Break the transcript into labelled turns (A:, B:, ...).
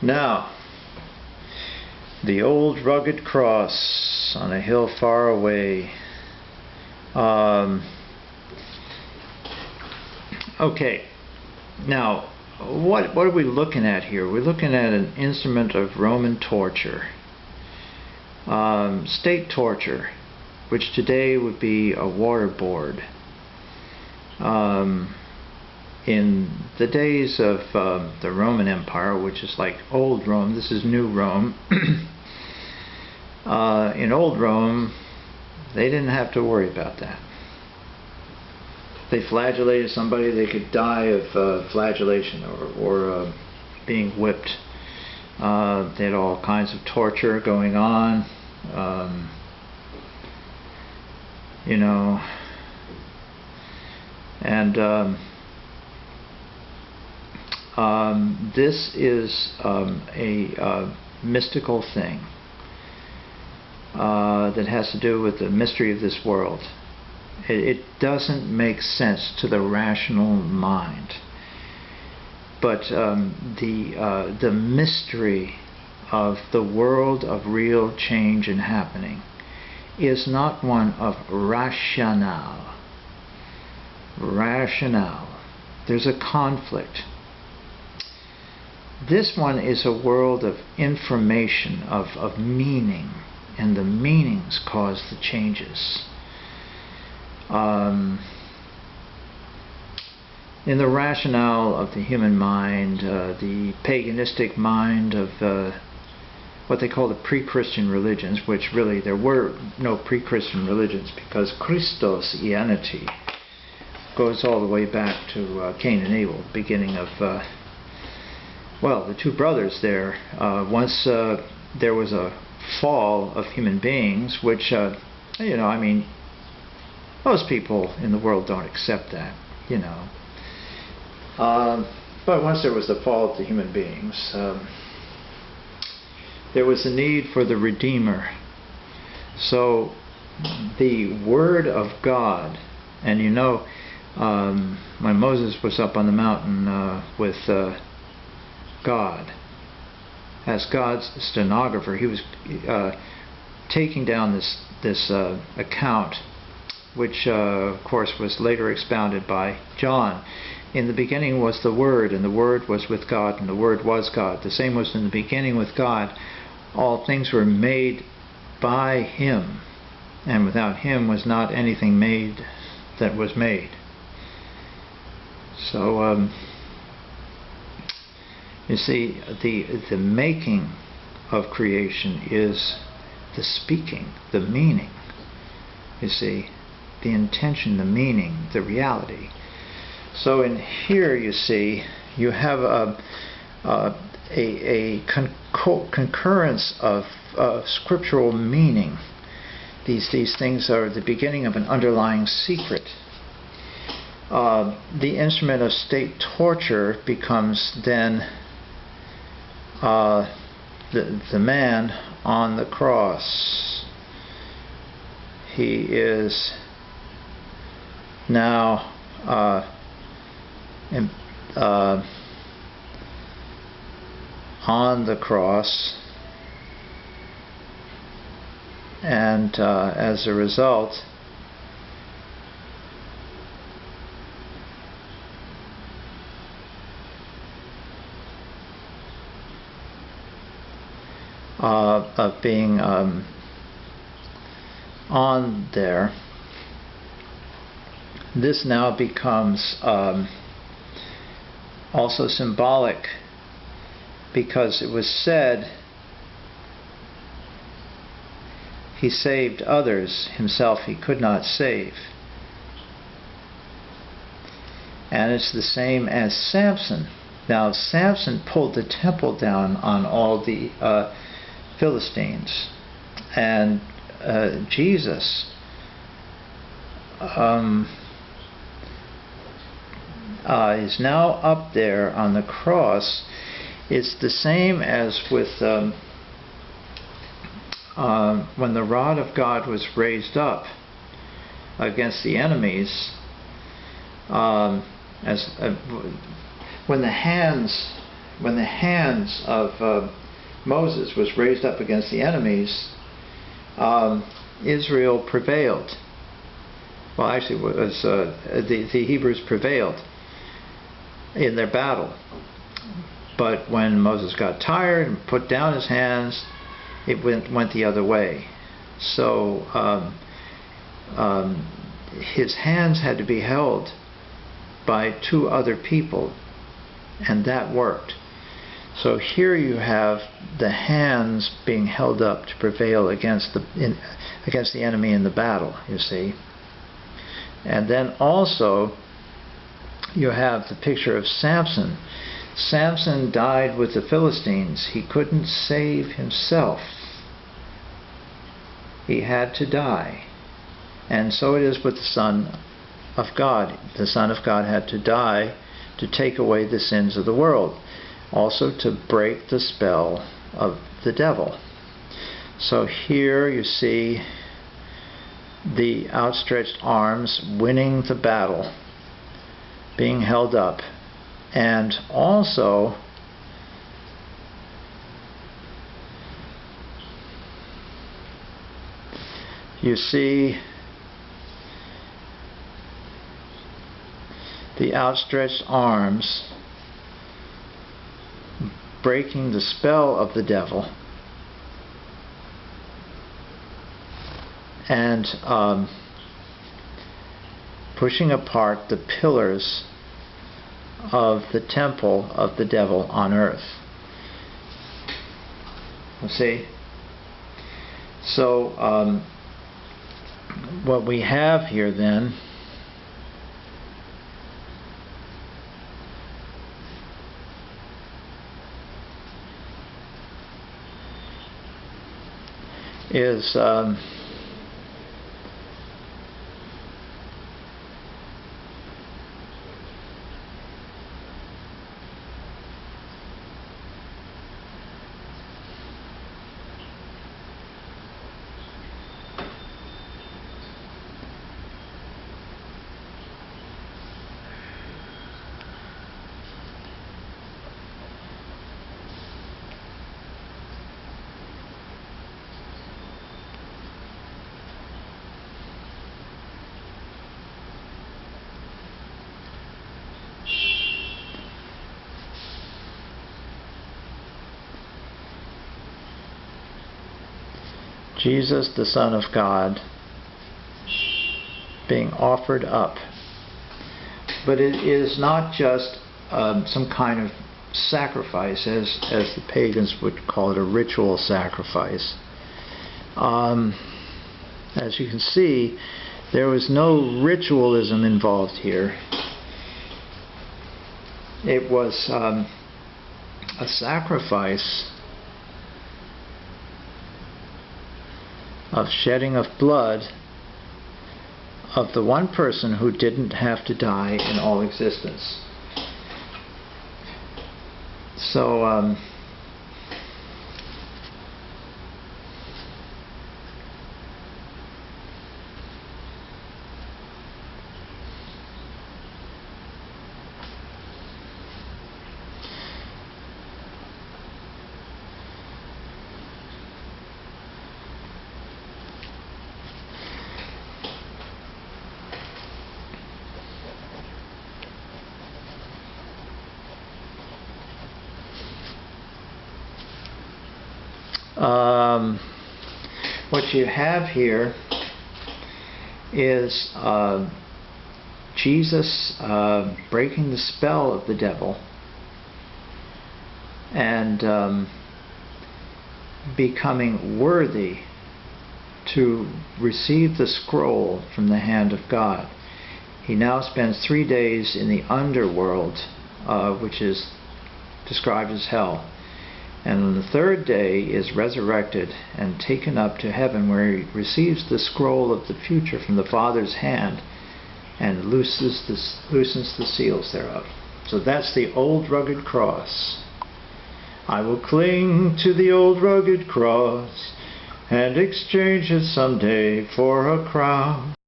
A: Now, the old rugged cross on a hill far away. Okay, now what are we looking at here? We're looking at an instrument of Roman torture, state torture, which today would be a waterboard. In the days of the Roman Empire, which is like old Rome, this is new Rome. In old Rome, they didn't have to worry about that. They flagellated somebody, they could die of flagellation or being whipped. They had all kinds of torture going on. You know, and this is a mystical thing that has to do with the mystery of this world. It doesn't make sense to the rational mind, but the mystery of the world of real change and happening is not one of rationale. There's a conflict. This one is a world of information, of meaning, and the meanings cause the changes. In the rationale of the human mind, the paganistic mind of what they call the pre-Christian religions, which really there were no pre-Christian religions because Christosianity goes all the way back to Cain and Abel, the beginning of, well, the two brothers there. Once there was a fall of human beings, which, you know, I mean, most people in the world don't accept that, you know. But once there was the fall of the human beings, there was a need for the Redeemer. So the Word of God, and you know, when Moses was up on the mountain with God, as God's stenographer, he was taking down this account, which of course was later expounded by John. In the beginning was the Word, and the Word was with God, and the Word was God. The same was in the beginning with God. All things were made by Him, and without Him was not anything made that was made. So, you see, the making of creation is the speaking, the meaning. You see, the intention, the meaning, the reality. So in here, you see, you have a concurrence of scriptural meaning. These things are the beginning of an underlying secret. The instrument of state torture becomes then the man on the cross. He is now on the cross, and as a result of being on there, this now becomes also symbolic, because it was said he saved others, himself he could not save. And it's the same as Samson. Now Samson pulled the temple down on all the Philistines, and Jesus is now up there on the cross. It's the same as with when the rod of God was raised up against the enemies, when the hands when the hands of Moses was raised up against the enemies, Israel prevailed. Well, actually, it was the Hebrews prevailed in their battle. But when Moses got tired and put down his hands, it went the other way. So his hands had to be held by 2 other people, and that worked. So here you have the hands being held up to prevail against the enemy in the battle, you see. And then also you have the picture of Samson. Samson died with the Philistines. He couldn't save himself. He had to die. And so it is with the Son of God. The Son of God had to die to take away the sins of the world, also to break the spell of the devil. So here you see the outstretched arms winning the battle, being held up, and also you see the outstretched arms breaking the spell of the devil and pushing apart the pillars of the temple of the devil on earth. You see? So what we have here then is Jesus, the Son of God, being offered up. But it is not just some kind of sacrifice, as the pagans would call it, a ritual sacrifice. As you can see, there was no ritualism involved here. It was a sacrifice of shedding of blood of the one person who didn't have to die in all existence. So what you have here is Jesus breaking the spell of the devil and becoming worthy to receive the scroll from the hand of God. He now spends 3 days in the underworld, which is described as hell. And on the 3rd day is resurrected and taken up to heaven, where he receives the scroll of the future from the Father's hand and loosens the seals thereof. So that's the old rugged cross. I will cling to the old rugged cross and exchange it someday for a crown.